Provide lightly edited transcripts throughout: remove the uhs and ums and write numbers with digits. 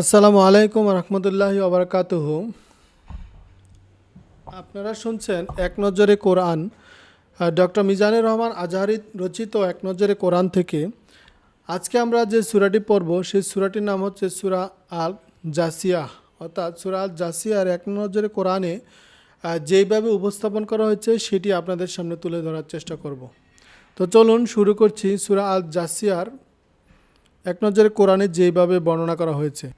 আসসালামু আলাইকুম রহমতুল্লাহি ওবরাকাতুহু। আপনারা শুনছেন এক নজরে কোরআন, ডক্টর মিজানুর রহমান আজহারি রচিত এক নজরে কোরআন থেকে। আজকে আমরা যে সূরাটি পড়ব সেই সূরাটির নাম হচ্ছে সূরা আল জাসিয়াহ, অর্থাৎ সূরা আল জাসিয়ার এক নজরে কোরআনে যেইভাবে উপস্থাপন করা হয়েছে সেটি আপনাদের সামনে তুলে ধরার চেষ্টা করব। তো চলুন শুরু করছি সূরা আল জাসিয়ার এক নজরে কোরআনে যেইভাবে বর্ণনা করা হয়েছে।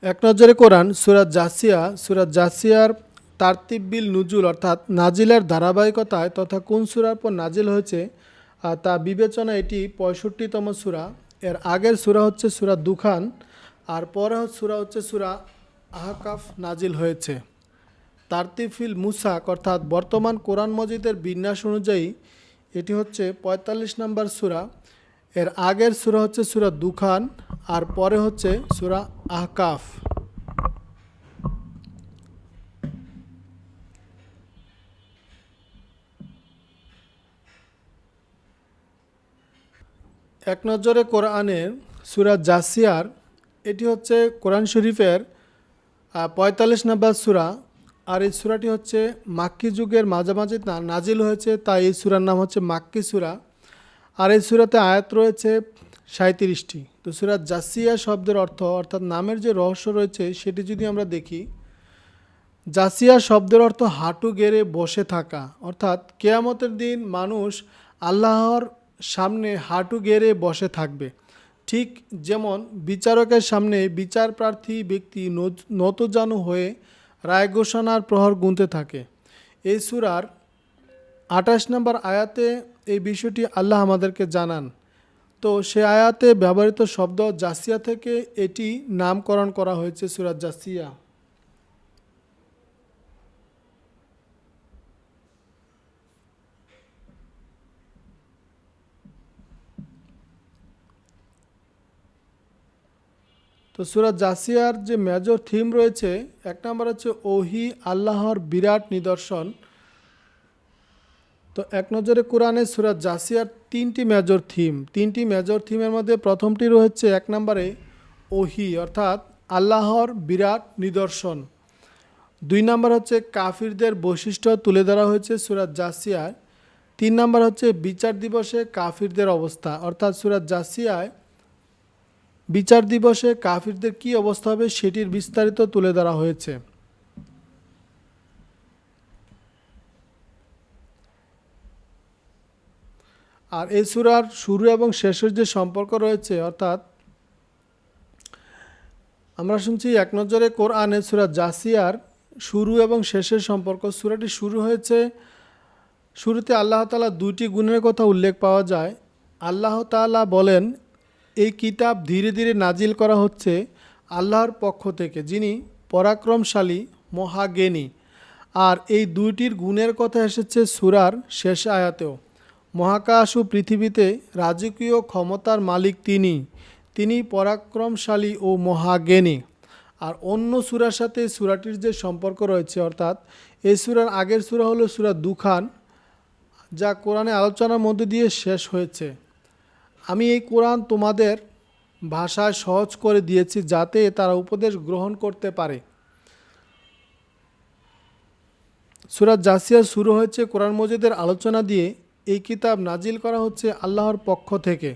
এক নজরে কোরআন সূরা জাসিয়ার তারতিব বিল নুজুল অর্থাৎ নাজিলের ধারাবাহিকতায় তথা কোন সূরার পর নাজিল হয়েছে তা বিবেচনা এটি ৬৫তম সূরা। এর আগের সূরা হচ্ছে সূরা দুখান, আর পরে সূরা হচ্ছে সূরা আহকাফ নাজিল হয়েছে। তারতিব ফিল মুসাক অর্থাৎ বর্তমান কোরআন মজিদের বিন্যাস অনুযায়ী এটি হচ্ছে ৪৫ নম্বর সূরা। এর আগের সূরা হচ্ছে সূরা দুখান, আর পরে হচ্ছে সূরা আহকাফ। এক নজরে কোরআনের সূরা জাসিয়ার এটি হচ্ছে কোরআন শরীফের ৪৫ নম্বর সূরা। আর এই সূরাটি হচ্ছে মাক্কি যুগের মাঝামাঝি নাজিল হয়েছে, তাই এই সূরার নাম হচ্ছে মাক্কি সূরা। আর এই সূরাতে আয়াত রয়েছে ৩৭টি। তো সূরা জাসিয়া শব্দের অর্থ অর্থাৎ নামের যে রহস্য রয়েছে সেটি যদি আমরা দেখি, জাসিয়া শব্দের অর্থ হাঁটু গেড়ে বসে থাকা, অর্থাৎ কেয়ামতের দিন মানুষ আল্লাহর সামনে হাঁটু গেড়ে বসে থাকবে। ঠিক যেমন বিচারকের সামনে বিচার প্রার্থী ব্যক্তি নতজানু হয়ে রায় ঘোষণার প্রহর গুনতে থাকে। এই সূরার ২৮ নম্বর আয়াতে এই বিষয়টি আল্লাহ আমাদেরকে জানান। তো সে আয়াতে ব্যবহৃত শব্দ জাসিয়া থেকে এটি নামকরণ করা হয়েছে সূরা জাসিয়া। তো সূরা জাসিয়ার যে মেজর থিম রয়েছে, এক নম্বর হচ্ছে ওহি, আল্লাহর বিরাট নিদর্শন। তো এক নজরে কোরআনে সূরা জাসিয়ার তিনটি মেজর থিমের মধ্যে প্রথমটি রয়েছে এক নম্বরে ওহি অর্থাৎ আল্লাহর বিরাট নিদর্শন। ২ নম্বর হচ্ছে কাফিরদের বৈশিষ্ট্য তুলে ধরা হয়েছে সূরা জাসিয়ায়। ৩ নম্বর হচ্ছে বিচার দিবসে কাফিরদের অবস্থা, অর্থাৎ সূরা জাসিয়ায় বিচার দিবসে কাফিরদের কী অবস্থা হবে সেটির বিস্তারিত তুলে ধরা হয়েছে। আর এই সূরার শুরু এবং শেষের যে সম্পর্ক রয়েছে, অর্থাৎ আমরা শুনছি এক নজরে কোরআনে সূরা জাসিয়ার শুরু এবং শেষের সম্পর্ক। সূরাটি শুরু হয়েছে, শুরুতে আল্লাহ তাআলা দুইটি গুণের কথা উল্লেখ পাওয়া যায়। আল্লাহ তাআলা বলেন, এই কিতাব ধীরে ধীরে নাজিল করা হচ্ছে আল্লাহর পক্ষ থেকে, যিনি পরাক্রমশালী মহাজ্ঞানী। আর এই দুইটির গুণের কথা এসেছে সূরার শেষ আয়াতেও। মহাকাশ ও পৃথিবীতে রাজকীয় ক্ষমতার মালিক তিনি পরাক্রমশালী ও মহাজ্ঞানী। আর অন্য সূরার সাথে সূরাটির যে সম্পর্ক রয়েছে, অর্থাৎ এই সূরার আগের সূরা হলো সূরা দুখান, যা কোরআনে আলোচনার মধ্যে দিয়ে শেষ হয়েছে। আমি এই কোরআন তোমাদের ভাষায় সহজ করে দিয়েছি যাতে তারা উপদেশ গ্রহণ করতে পারে। সূরা জাসিয়া শুরু হয়েছে কোরআন মজিদের আলোচনা দিয়ে। এই কিতাব নাজিল করা হচ্ছে আল্লাহর পক্ষ থেকে।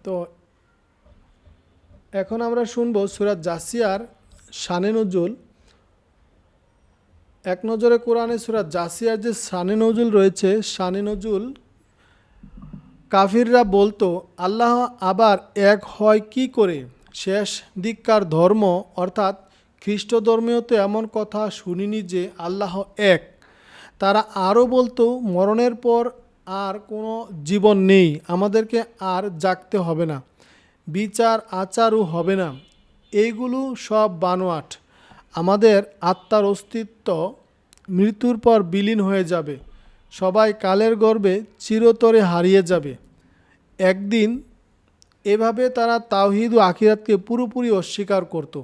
তো এখন আমরা শুনব সূরা জাসিয়ার শানে নজুল। এক নজরে কোরআনে সূরা জাসিয়ার যে শানে নজুল রয়েছে, শানে নজুল কাফিররা বলতো আল্লাহ আবার এক হয় কি করে, শেষ দিককার ধর্ম অর্থাৎ খ্রিস্ট ধর্মেও তো এমন কথা শুনিনি যে আল্লাহ এক। তারা আরও বলতো মরণের পর আর কোনো জীবন নেই, আমাদেরকে আর জাগতে হবে না, বিচার আচারও হবে না, এইগুলো সব বানোয়াট। আমাদের আত্মার অস্তিত্ব মৃত্যুর পর বিলীন হয়ে যাবে, সবাই কালের গর্ভে চিরতরে হারিয়ে যাবে একদিন। এভাবে তারা তাওহীদ ও আখিরাতকে পুরোপুরি অস্বীকার করত।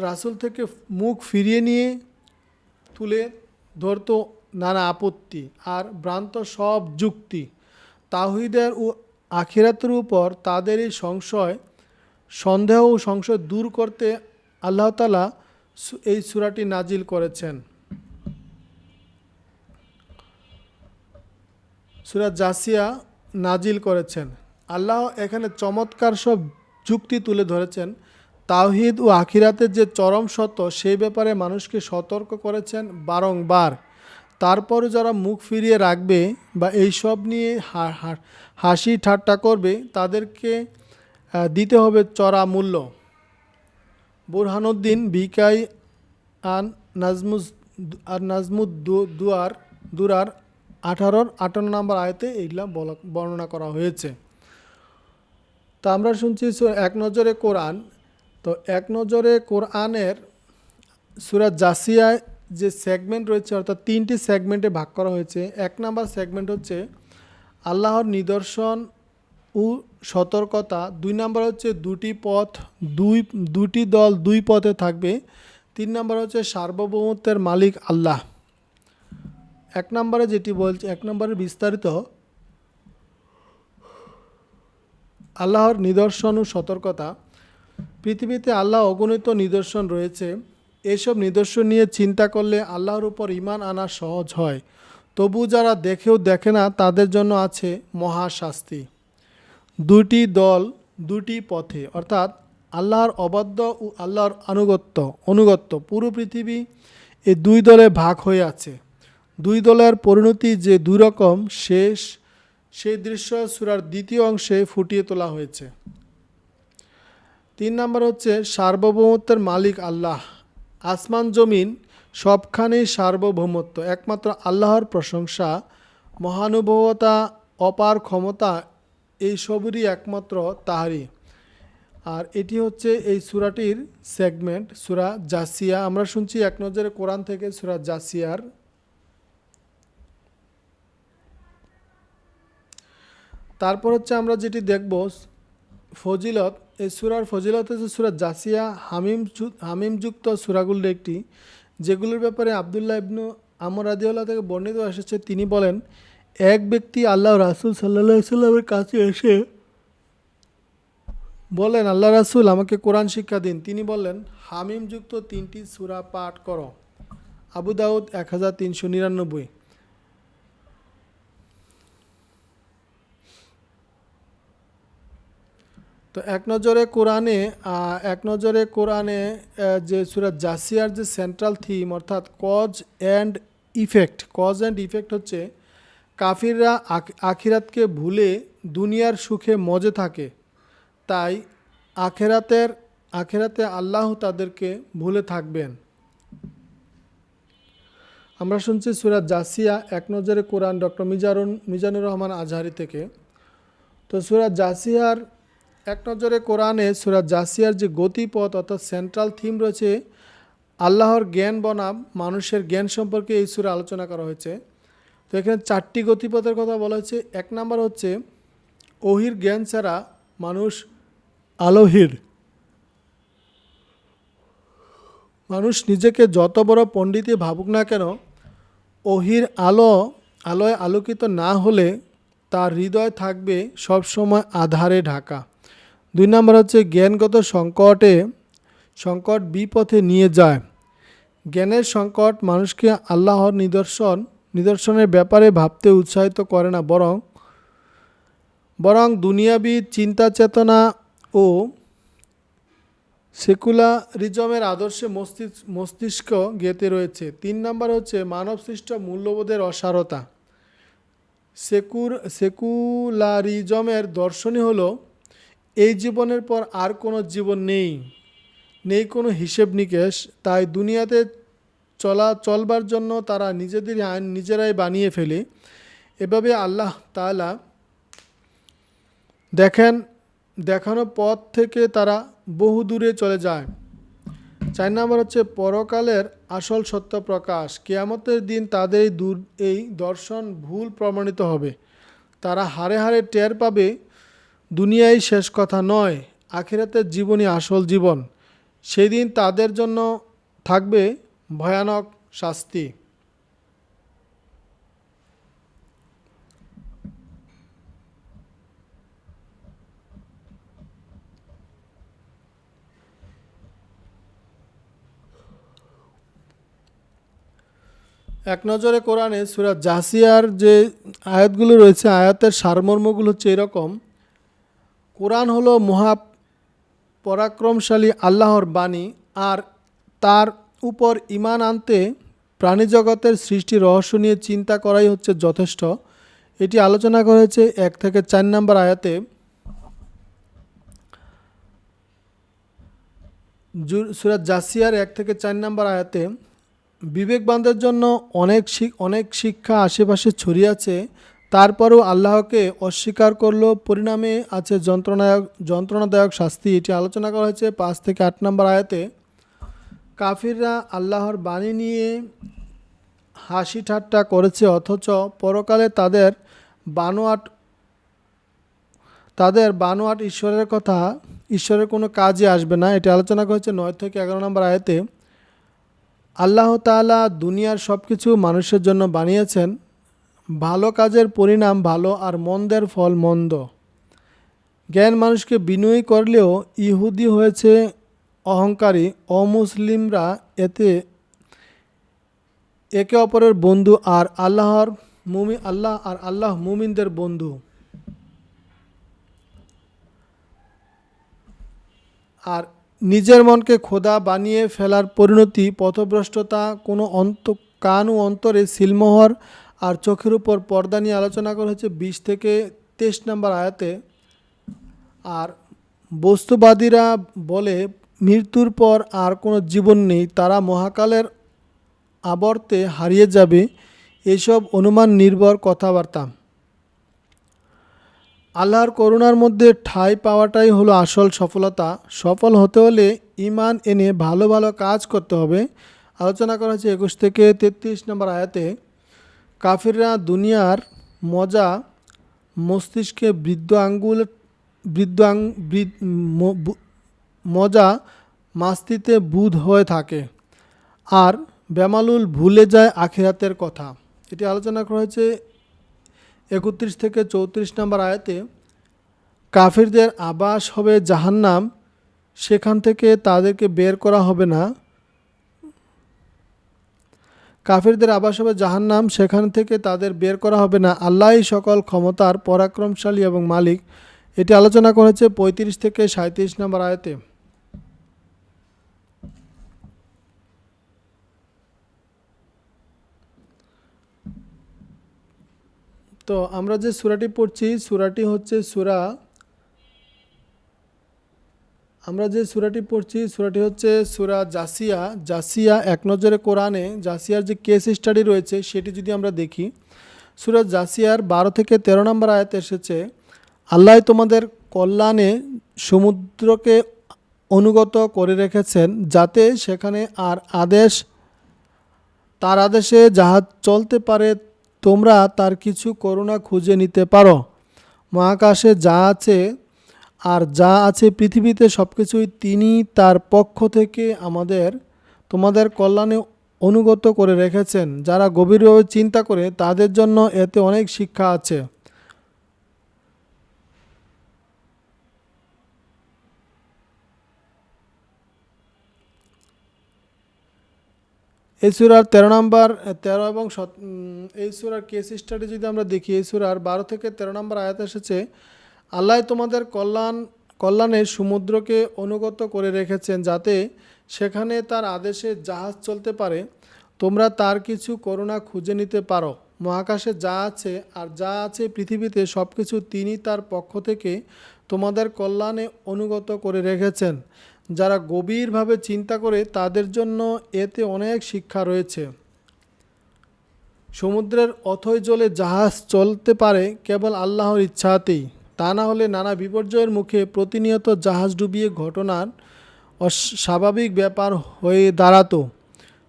রাসূল থেকে মুখ ফিরিয়ে নিয়ে তুলে ধরতো নানা আপত্তি আর ভ্রান্ত সব যুক্তি, তাওহীদের ও আখিরাতের উপর তাদেরই সন্দেহ ও সংশয় দূর করতে আল্লাহ তাআলা এই সূরাটি নাজিল করেছেন। সূরা জাসিয়া নাজিল করেছেন। আল্লাহ এখানে চমৎকার সব যুক্তি তুলে ধরেছেন। তাওহীদ ও আখিরাতের যে চরম সত্য সেই ব্যাপারে মানুষকে সতর্ক করেছেন বারংবার। তারপরে যারা মুখ ফিরিয়ে রাখবে বা এইসব নিয়ে হাসি ঠাট্টা করবে তাদেরকে দিতে হবে চড়া মূল্য। বুরহানুদ্দিন বিকাই আন নাজমুদ দুরার 58 নম্বর আয়াতে এইগুলা বর্ণনা করা হয়েছে। তো আমরা শুনছি এক নজরে কোরআন। তো এক নজরে কোরআনের সূরা জাসিয়ায় যে সেগমেন্ট রয়েছে অর্থাৎ 3টি সেগমেন্টে ভাগ করা হয়েছে। 1 নম্বর সেগমেন্ট হচ্ছে আল্লাহর নিদর্শন ও সতর্কতা। 2 নম্বর হচ্ছে দুটি দল দুই পথে থাকবে। 3 নম্বর হচ্ছে সার্বভৌমত্বের মালিক আল্লাহ। 1 নম্বরে যেটি বলছে, 1 নম্বরে বিস্তারিত আল্লাহর নিদর্শন ও সতর্কতা। পৃথিবীতে আল্লাহ অগণিত নিদর্শন রয়েছে। এসব নিদর্শন নিয়ে চিন্তা করলে আল্লাহর উপর ঈমান আনা সহজ হয়। তবু যারা দেখেও দেখে না তাদের জন্য আছে মহাশাস্তি। 2টি দল দুটি পথে অর্থাৎ আল্লাহর অবাধ্য ও আল্লাহর অনুগত্য পুরো পৃথিবী এই 2 দলে ভাগ হয়ে আছে। 2 দলের পরিণতি যে 2 রকম সেই দৃশ্য সূরার 2য় অংশে ফুটিয়ে তোলা হয়েছে। 3 নম্বর হচ্ছে সার্বভৌমত্বের মালিক আল্লাহ। আসমান জমিন সবখানেই সার্বভৌমত্ব একমাত্র আল্লাহর প্রশংসা, মহানুভবতা, অপার ক্ষমতা এই সবেরই একমাত্র তাহারই। আর এটি হচ্ছে এই সূরাটির সেগমেন্ট সূরা জাসিয়া। আমরা শুনছি এক নজরে কোরআন থেকে সূরা জাসিয়ার। তারপর হচ্ছে আমরা যেটি দেখব ফজিলত। এই সূরার ফজিলত হচ্ছে সূরা জাসিয়া হামিমযুক্ত সূরাগুলোর একটি, যেগুলোর ব্যাপারে আব্দুল্লাহ ইবনু আমর রাদিয়াল্লাহু থেকে বর্ণিত এসেছে। তিনি বলেন, এক ব্যক্তি আল্লাহ রাসূল সাল্লাল্লাহু আলাইহি সাল্লামের কাছে এসে বলেন, আল্লাহ রাসূল আমাকে কোরআন শিক্ষা দিন। তিনি বললেন, হামিমযুক্ত 3টি সূরা পাঠ করো। আবু দাউদ 1399। তো এক নজরে কোরআনে যে সূরা জাসিয়ার যে সেন্ট্রাল থিম অর্থাৎ কজ অ্যান্ড ইফেক্ট হচ্ছে কাফিররা আখিরাতকে ভুলে দুনিয়ার সুখে মজে থাকে, তাই আখিরাতে আল্লাহ তাদেরকে ভুলে থাকবেন। আমরা শুনছি সূরা জাসিয়া এক নজরে কোরআন ডক্টর মিজানুর রহমান আজহারি থেকে। তো সূরা জাসিয়ার এক নজরে কোরআনে সূরা জাসিয়ার যে গতিপথ অর্থাৎ সেন্ট্রাল থিম রয়েছে আল্লাহর জ্ঞান বনাম মানুষের জ্ঞান সম্পর্কে এই সূরা আলোচনা করা হয়েছে। তো এখানে 4টি গতিপথের কথা বলা হয়েছে। 1 নম্বর হচ্ছে ওহির জ্ঞান ছাড়া মানুষ আলোহীন। মানুষ নিজেকে যত বড় পণ্ডিতই ভাবুক না কেন, ওহির আলোয় আলোকিত না হলে তার হৃদয় থাকবে সবসময় আধারে ঢাকা। 2 নম্বর হচ্ছে জ্ঞানগত সংকট বিপথে নিয়ে যায়। জ্ঞানের সংকট মানুষকে আল্লাহর নিদর্শনের ব্যাপারে ভাবতে উৎসাহিত করে না, বরং দুনিয়াবী চিন্তা চেতনা ও সেকুলারিজমের আদর্শে মস্তিষ্ক গেঁথে রয়েছে। 3 নম্বর হচ্ছে মানবসৃষ্ট মূল্যবোধের অসারতা। সেকুলারিজমের দর্শনই হলো এই জীবনের পর আর কোনো জীবন নেই কোনো হিসেব নিকেশ, তাই দুনিয়াতে চলবার জন্য তারা নিজেদের আইন নিজেরাই বানিয়ে ফেলে। এভাবে আল্লাহ তাআলা দেখানো পথ থেকে তারা বহু দূরে চলে যায়। 4 নম্বর হচ্ছে পরকালের আসল সত্য প্রকাশ। কিয়ামতের দিন তাদের এই দর্শন ভুল প্রমাণিত হবে। তারা হাড়ে হাড়ে টের পাবে দুনিয়াই শেষ কথা নয়, আখিরাতের জীবনই আসল জীবন। সেদিন তাদের জন্য থাকবে ভয়ানক শাস্তি। এক নজরে কোরআনে সূরা জাসিয়ার যে আয়াতগুলো রয়েছে, আয়াতের সারমর্মগুলো হচ্ছে এরকম: কোরআন হলো মহা পরাক্রমশালী আল্লাহর বাণী, আর তার উপর ঈমান আনতে প্রাণীজগতের সৃষ্টি রহস্য নিয়ে চিন্তা করাই হচ্ছে যথেষ্ট। এটি আলোচনা করেছে 1 থেকে 4 নম্বর আয়াতে। সূরা জাসিয়ার 1 থেকে 4 নম্বর আয়াতে বিবেকবানদের জন্য অনেক শিক্ষা আশেপাশে ছড়িয়ে আছে, তারপরেও আল্লাহকে অস্বীকার করলো, পরিণামে আছে যন্ত্রণাদায়ক শাস্তি। এটি আলোচনা করা হয়েছে 5 থেকে 8 নম্বর আয়াতে। কাফিররা আল্লাহর বাণী নিয়ে হাসি ঠাট্টা করেছে, অথচ পরকালে তাদের বানোয়াট ঈশ্বরের কোনো কাজে আসবে না। এটি আলোচনা করেছে 9 থেকে 11 নম্বর আয়াতে। আল্লাহ তাআলা দুনিয়ার সব কিছু মানুষের জন্য বানিয়েছেন, ভালো কাজের পরিণাম ভালো আর মন্দের ফল মন্দ। জ্ঞান মানুষকে বিনয়ী করলেও ইহুদি হয়েছে অহংকারী, অমুসলিমরা একে অপরের বন্ধু, আর আল্লাহ মুমিনদের বন্ধু। আর নিজের মনকে খোদা বানিয়ে ফেলার পরিণতি পথভ্রষ্টতা, কান ও অন্তরে সিলমোহর আর চোখের উপর পর্দা নিয়ে আলোচনা করা হয়েছে 20 থেকে 23 নম্বর আয়াতে। আর বস্তুবাদীরা বলে মৃত্যুর পর আর কোনো জীবন নেই, তারা মহাকালের আবর্তে হারিয়ে যাবে। এসব অনুমান নির্ভর কথাবার্তা। আল্লাহর করুণার মধ্যে ঠাঁই পাওয়াটাই হলো আসল সফলতা। সফল হতে হলে ঈমান এনে ভালো ভালো কাজ করতে হবে। আলোচনা করা হয়েছে 21 থেকে 33 নম্বর আয়াতে। কাফিররা দুনিয়ার মজা মস্তিষ্কে মজা মাস্তিতে বুঁদ হয়ে থাকে, আর বেমালুল ভুলে যায় আখিরাতের কথা। এটি আলোচনা করা হয়েছে 31 থেকে 34 নম্বর আয়াতে। কাফিরদের আবাস হবে জাহান্নাম, সেখান থেকে তাদেরকে বের করা হবে না। কাফিরদের আবাস হবে জাহান্নাম, সেখান থেকে তাদের বের করা হবে না। আল্লাহই সকল ক্ষমতার পরাক্রমশালী এবং মালিক। এটি আলোচনা করেছে 35 থেকে 37 নম্বর আয়াতে। তো আমরা যে সূরাটি পড়ছি, সূরাটি হচ্ছে সূরা জাসিয়া। জাসিয়া এক নজরে কোরআনে জাসিয়ার যে কেস স্টাডি রয়েছে সেটি যদি আমরা দেখি, সূরা জাসিয়ার 12 থেকে 13 নম্বর আয়াতে এসেছে, আল্লাহ তোমাদের কল্যাণে সমুদ্রকে অনুগত করে রেখেছেন, যাতে সেখানে তার আদেশে জাহাজ চলতে পারে, তোমরা তার কিছু করুণা খুঁজে নিতে পারো। মহাকাশে যা আছে পৃথিবীতে সব কিছুই তিনি তার পক্ষ থেকে তোমাদের কল্যাণে অনুগত করে রেখেছেন। যারা গভীরভাবে চিন্তা করে তাদের জন্য এতে অনেক শিক্ষা আছে। এই সূরার 13 এবং এই সূরার কেস স্টাডি যদি আমরা দেখি, এই সূরার 12 থেকে 13 নম্বর আয়াত এসেছে, আল্লাহ তোমাদের কল্যাণে সমুদ্রকে অনুগত করে রেখেছেন, যাতে সেখানে তার আদেশে জাহাজ চলতে পারে, তোমরা তার কিছু করুণা খুঁজে নিতে পারো। মহাকাশে যা আছে পৃথিবীতে সব কিছু তিনি তার পক্ষ থেকে তোমাদের কল্যাণে অনুগত করে রেখেছেন। যারা গভীরভাবে চিন্তা করে তাদের জন্য এতে অনেক শিক্ষা রয়েছে। সমুদ্রের অথই জলে জাহাজ চলতে পারে কেবল আল্লাহর ইচ্ছাতেই, তা না হলে নানা বিপর্যয়ের মুখে প্রতিনিয়ত জাহাজ ডুবিয়ে ঘটনার অস্বাভাবিক ব্যাপার হয়ে দাঁড়াতো।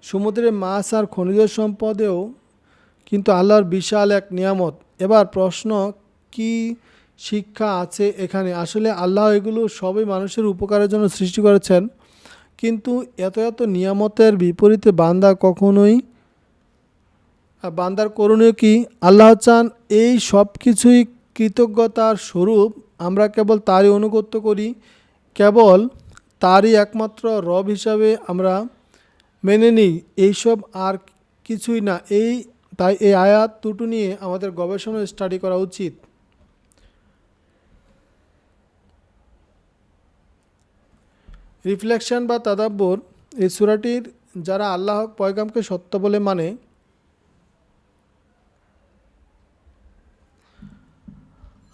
সমুদ্রে মাছ আর খনিজ সম্পদেও কিন্তু আল্লাহর বিশাল এক নিয়ামত। এবার প্রশ্ন, কি শিক্ষা আছে এখানে? আসলে আল্লাহ এগুলো সবই মানুষের উপকারের জন্য সৃষ্টি করেছেন, কিন্তু এত নিয়ামতের বিপরীতে বান্দার করণীয় কি? আল্লাহ চান এই সব কিছুই কৃতজ্ঞতার স্বরূপ আমরা কেবল তারই অনুগত করি, কেবল তারই একমাত্র রব হিসাবে আমরা মেনে নিই। এইসব আর কিছুই না। তাই এই আয়াত দুটো নিয়ে আমাদের গবেষণা স্টাডি করা উচিত। রিফ্লেকশন বা তাদাব্বুর, এই সূরাটির যারা আল্লাহ পয়গামকে সত্য বলে মানে,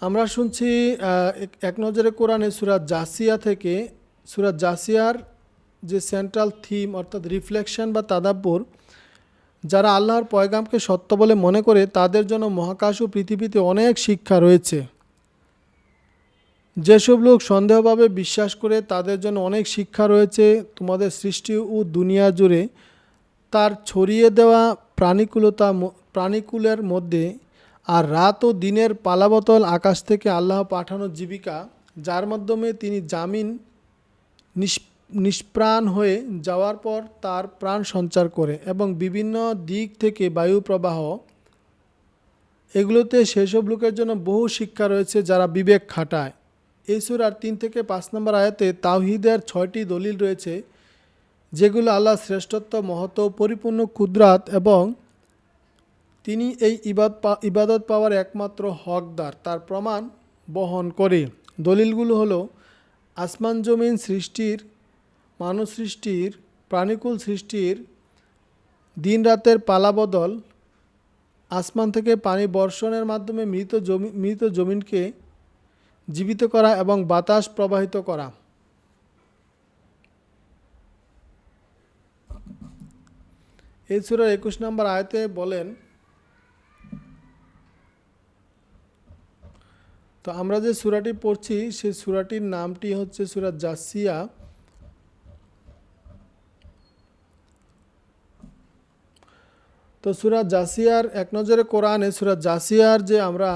আমরা শুনছি এক নজরে কোরআনে সূরা জাসিয়া থেকে, সূরা জাসিয়ার যে সেন্ট্রাল থিম অর্থাৎ রিফ্লেকশন বা তাদাব্বুর, যারা আল্লাহর পয়গামকে সত্য বলে মনে করে তাদের জন্য মহাকাশ ও পৃথিবীতে অনেক শিক্ষা রয়েছে। যেসব লোক সন্দেহভাবে বিশ্বাস করে তাদের জন্য অনেক শিক্ষা রয়েছে তোমাদের সৃষ্টি ও দুনিয়া জুড়ে তার ছড়িয়ে দেওয়া প্রাণীকুলের মধ্যে, আর রাত ও দিনের পালাবদল, আকাশ থেকে আল্লাহ পাঠানো জীবিকা যার মাধ্যমে তিনি জামিন নিষ্প্রাণ হয়ে যাওয়ার পর তার প্রাণ সঞ্চার করে, এবং বিভিন্ন দিক থেকে বায়ু প্রবাহ, এগুলোতে সেসব লোকের জন্য বহু শিক্ষা রয়েছে যারা বিবেক খাটায়। এই সূরার 3 থেকে 5 নম্বর আয়াতে তাওহীদের 6টি দলিল রয়েছে, যেগুলো আল্লাহর শ্রেষ্ঠত্ব, মহত্ব, পরিপূর্ণ কুদরত এবং তিনি এই ইবাদত পাওয়ার একমাত্র হকদার তার প্রমাণ বহন করে। দলিলগুলো হলো আসমান জমিন সৃষ্টির, মানুষ সৃষ্টির, প্রাণীকুল সৃষ্টির, দিন রাতের পালাবদল, আসমান থেকে পানি বর্ষণের মাধ্যমে মৃত জমিনকে জীবিত করা এবং বাতাস প্রবাহিত করা। এই সূরার 21 নম্বর আয়াতে বলেন, তো আমরা যে সূরাটি পড়ছি সেই সূরাটির নামটি হচ্ছে সূরা জাসিয়া। তো সূরা জাসিয়ার এক নজরে কোরআনে সূরা জাসিয়ার যে আমরা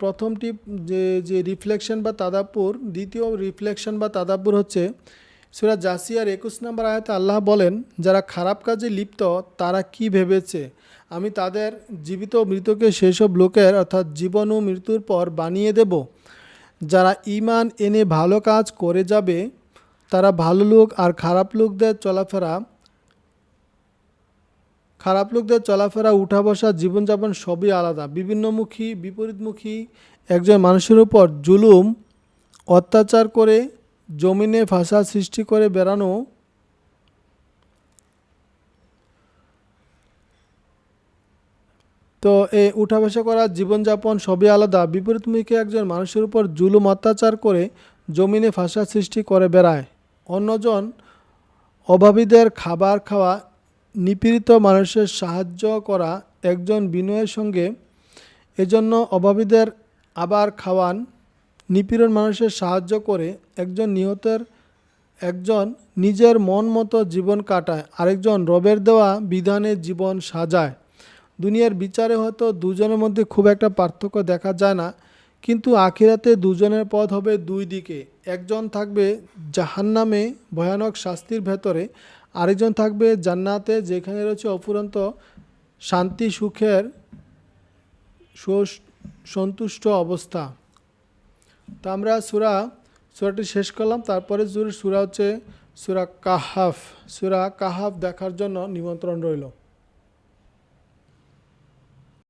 প্রথমটি যে রিফ্লেকশন বা তাদাব্বুর, দ্বিতীয় রিফ্লেকশন বা তাদাব্বুর হচ্ছে সূরা জাসিয়ার 21 নম্বর আয়াতে আল্লাহ বলেন, যারা খারাপ কাজে লিপ্ত তারা কি ভেবেছে, আমি তাদের জীবিত ও মৃতকে সেসব লোকের অর্থাৎ জীবন ও মৃত্যুর পর বানিয়ে দেব। যারা ঈমান এনে ভালো কাজ করে যাবে তারা ভালো লোক, আর খারাপ লোকদের চলাফেরা, উঠা বসা, জীবনযাপন সবই আলাদা। বিভিন্নমুখী, বিপরীতমুখী একজন মানুষের উপর জুলুম, অত্যাচার করে জমিনে ফাসাদ সৃষ্টি করে বেড়ানো, তো এই উঠা বসা করা, জীবনযাপন সবই আলাদা। বিপরীতমুখী একজন মানুষের উপর জুলুম, অত্যাচার করে জমিনে ফাসাদ সৃষ্টি করে বেড়ায়। অন্যজন অভাবীদের খাবার খাওয়া, নিপীড়িত মানুষের সাহায্য করা একজন বিনয়ের সঙ্গে, এজন্য অভাবীদের আবার খাওয়ান, নিপীড়ন মানুষের সাহায্য করে একজন নিজের মন মতো জীবন কাটায়, আরেকজন রবের দেওয়া বিধানে জীবন সাজায়। দুনিয়ার বিচারে হয়তো দুজনের মধ্যে খুব একটা পার্থক্য দেখা যায় না, কিন্তু আখিরাতে দুজনের পথ হবে দুই দিকে। একজন থাকবে জাহান্নামে ভয়ানক শাস্তির ভেতরে, আরেকজন থাকবে জান্নাতে, যেখানে রয়েছে অফুরন্ত শান্তি, সুখের সন্তুষ্ট অবস্থা। তো আমরা সূরাটি শেষ করলাম। তারপরে সূরা হচ্ছে সূরা কাহাফ। সূরা কাহাফ দেখার জন্য নিমন্ত্রণ রইল।